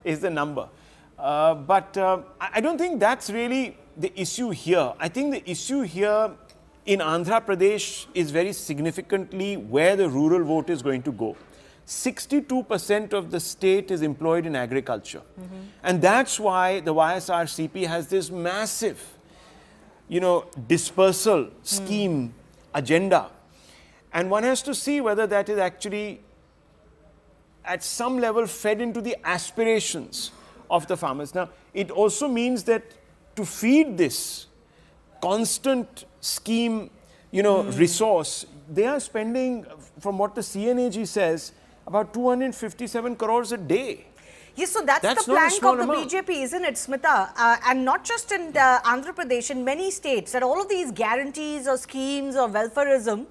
is the number. But I don't think that's really the issue here. I think the issue here in Andhra Pradesh is very significantly where the rural vote is going to go. 62% of the state is employed in agriculture. And that's why the YSRCP has this massive, dispersal scheme agenda. And one has to see whether that is actually at some level fed into the aspirations of the farmers. Now, it also means that to feed this constant scheme, resource, they are spending, from what the CNAG says, about 257 crores a day. Yes, so that's the plank of the BJP, isn't it, Smita? And not just in Andhra Pradesh, in many states, that all of these guarantees or schemes or welfareism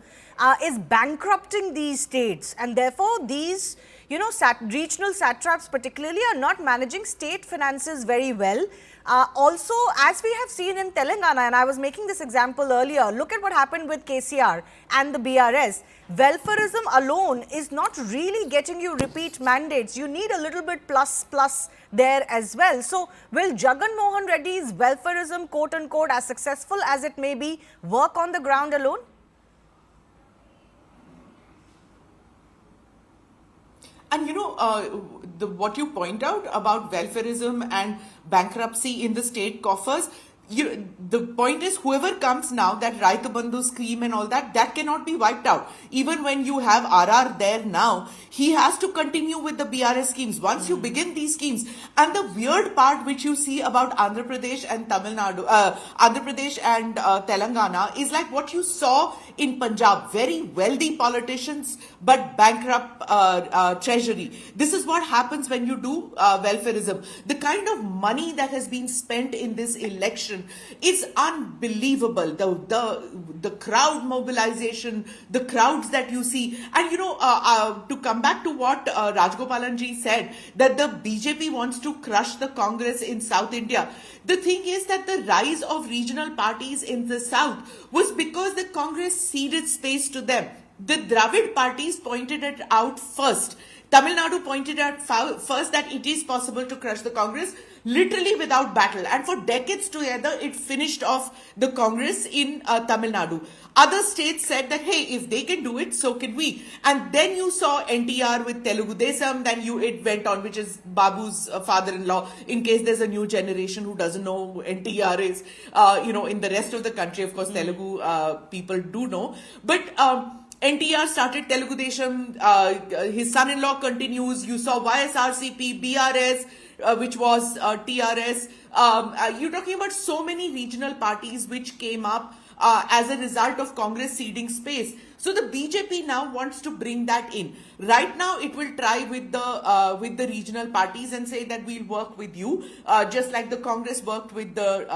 is bankrupting these states. And therefore, these, regional satraps particularly are not managing state finances very well. Also, as we have seen in Telangana, and I was making this example earlier, look at what happened with KCR and the BRS. Welfareism alone is not really getting you repeat mandates. You need a little bit plus there as well. So, will Jagan Mohan Reddy's welfareism, quote unquote, as successful as it may be, work on the ground alone? And what you point out about welfareism and bankruptcy in the state coffers, the point is, whoever comes now, that Raitu Bandhu scheme and all that, that cannot be wiped out. Even when you have RR there now, he has to continue with the BRS schemes. Once you begin these schemes, and the weird part which you see about Andhra Pradesh and Tamil Nadu, Andhra Pradesh and Telangana is like what you saw in Punjab. Very wealthy politicians, but bankrupt treasury. This is what happens when you do welfareism. The kind of money that has been spent in this election is unbelievable. The crowd mobilization, the crowds that you see, and to come back to what Rajgopalanji said, that the BJP wants to crush the Congress in South India. The thing is that the rise of regional parties in the South was because the Congress ceded space to them. The Dravid parties pointed it out first. Tamil Nadu pointed out first that it is possible to crush the Congress, literally without battle. And for decades together, it finished off the Congress in Tamil Nadu. Other states said that, hey, if they can do it, so can we. And then you saw NTR with Telugu Desam, then it went on, which is Babu's father-in-law, in case there's a new generation who doesn't know who NTR is. In the rest of the country, of course, Telugu people do know. But NTR started Telugu Desam, his son-in-law continues, you saw YSRCP, BRS, which was TRS. You're talking about so many regional parties which came up as a result of Congress ceding space. So the BJP now wants to bring that in. Right now, it will try with the regional parties and say that we'll work with you, just like the Congress worked with the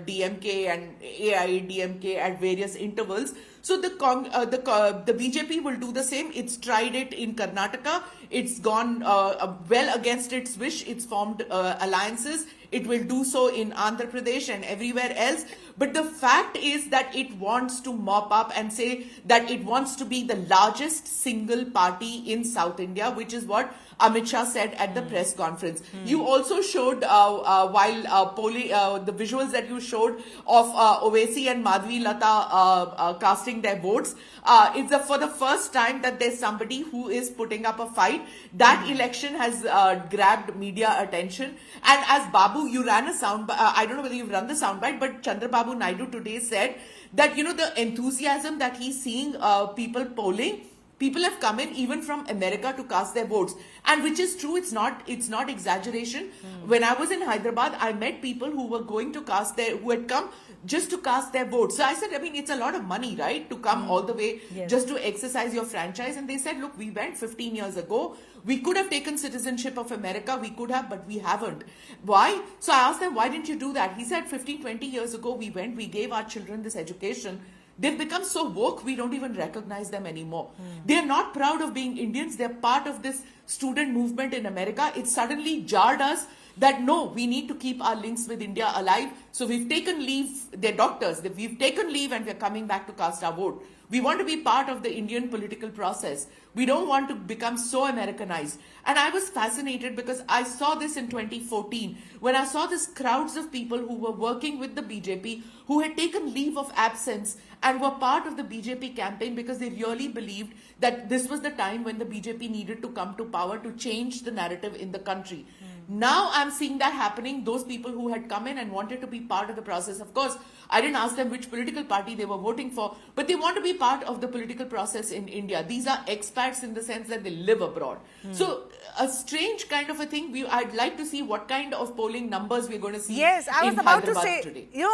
DMK and AIADMK at various intervals. So the BJP will do the same. It's tried it in Karnataka. It's gone well against its wish. It's formed alliances. It will do so in Andhra Pradesh and everywhere else. But the fact is that it wants to mop up and say that it wants to be the largest single party in South India, which is what Amit Shah said at the press conference. You also showed, while polling, the visuals that you showed of Owaisi and Madhvi Lata casting their votes, it's for the first time that there's somebody who is putting up a fight. That election has grabbed media attention. And as Babu, you ran a soundbite, I don't know whether you've run the soundbite, but Chandrababu Naidu today said that, the enthusiasm that he's seeing people polling, people have come in even from America to cast their votes, and which is true. It's not exaggeration. When I was in Hyderabad, I met people who were going to who had come just to cast their votes. So I said, it's a lot of money, right, to come all the way just to exercise your franchise. And they said, look, we went 15 years ago. We could have taken citizenship of America. We could have, but we haven't. Why? So I asked them, why didn't you do that? He said, 15, 20 years ago, we gave our children this education. They've become so woke, we don't even recognize them anymore. They're not proud of being Indians. They're part of this student movement in America. It suddenly jarred us that no, we need to keep our links with India alive. So we've taken leave, they're doctors, we've taken leave and we're coming back to cast our vote. We want to be part of the Indian political process. We don't want to become so Americanized. And I was fascinated because I saw this in 2014 when I saw this crowds of people who were working with the BJP, who had taken leave of absence and were part of the BJP campaign because they really believed that this was the time when the BJP needed to come to power to change the narrative in the country. Now I'm seeing that happening. Those people who had come in and wanted to be part of the process, of course, I didn't ask them which political party they were voting for, but they want to be part of the political process in India. These are expats in the sense that they live abroad. So a strange kind of a thing. I'd like to see what kind of polling numbers we're going to see. Yes, I was in about to Hyderabad say, today. you know,